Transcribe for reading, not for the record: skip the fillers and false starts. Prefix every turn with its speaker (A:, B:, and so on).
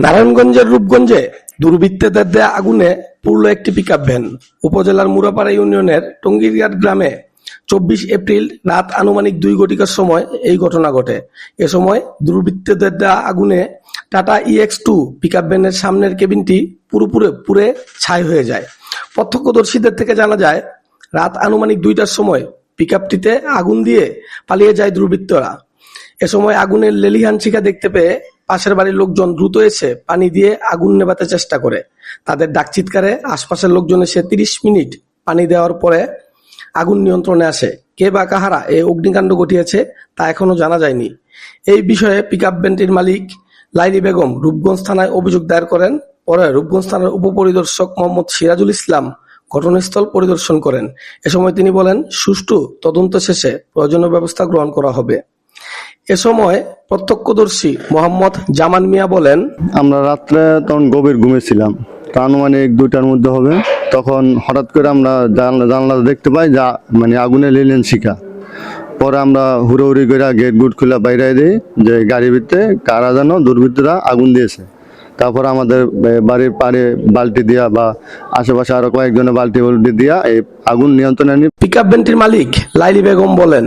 A: নারায়ণগঞ্জের রূপগঞ্জে দুর্বৃত্তদের দেয়া আগুনে পুড়ল একটি পিকআপ ভ্যান। উপজেলার মুরাপাড়া ইউনিয়নের টঙ্গীরঘাট গ্রামে 24 এপ্রিল রাত আনুমানিক 2 ঘটিকার সময় এই ঘটনা ঘটে। এ সময় দুর্বৃত্তদের দেয়া আগুনে টাটা EX2 পিকআপ ভ্যানের সামনের কেবিনটি পুরোপুরি পুড়ে ছাই হয়ে যায়। প্রত্যক্ষদর্শীদের থেকে জানা যায়, রাত আনুমানিক 2টার সময় পিকআপটিতে আগুন দিয়ে পালিয়ে যায় দুর্বৃত্তরা। এ সময় আগুনের লেলিহান শিখা দেখতে পেয়ে পাশের বাড়ির লোকজন দ্রুত এসে পানি দিয়ে আগুন নেভাতে চেষ্টা করে। তাদের ডাকচিৎকারে আশপাশের লোকজন এসে 30 মিনিট পানি দেওয়ার পরে আগুন নিয়ন্ত্রণে আসে। কে বা কাহারা এই অগ্নিকাণ্ড ঘটিয়েছে তা এখনো জানা যায়নি। এই বিষয়ে পিকআপ ভ্যানটির মালিক লাইলি বেগম রূপগঞ্জ থানায় অভিযোগ দায়ের করেন। পরে রূপগঞ্জ থানার উপপরিদর্শক মোহাম্মদ সিরাজুল ইসলাম ঘটনাস্থল পরিদর্শন করেন। এ সময় তিনি বলেন, সুষ্ঠু তদন্ত শেষে প্রয়োজনীয় ব্যবস্থা গ্রহণ করা হবে। এ সময় প্রত্যক্ষদর্শী মোহাম্মদ জামান মিয়া বলেন,
B: আমরা রাত্রে তখন গভীর ঘুমেছিলাম, তা আনুমানিক 2টার মধ্যে হবে। তখন হঠাৎ করে আমরা জানলা দেখতে পাই যা আগুনে লেলিহান শিখা। পরে আমরা হুড়োহুড়ি করে গেট গুট খুলে বাইরে দিই যে গাড়ির ভিতরে কারা যেন দুর্বৃত্তরা আগুন দিয়েছে। তারপর আমাদের বাড়ির পাড়ে বালতি দিয়া বা আশেপাশে আরো কয়েকজনের বালতি দিয়া এই আগুন নিয়ন্ত্রণে আনি।
A: পিকআপ ভ্যানটির মালিক লাইলি বেগম বলেন,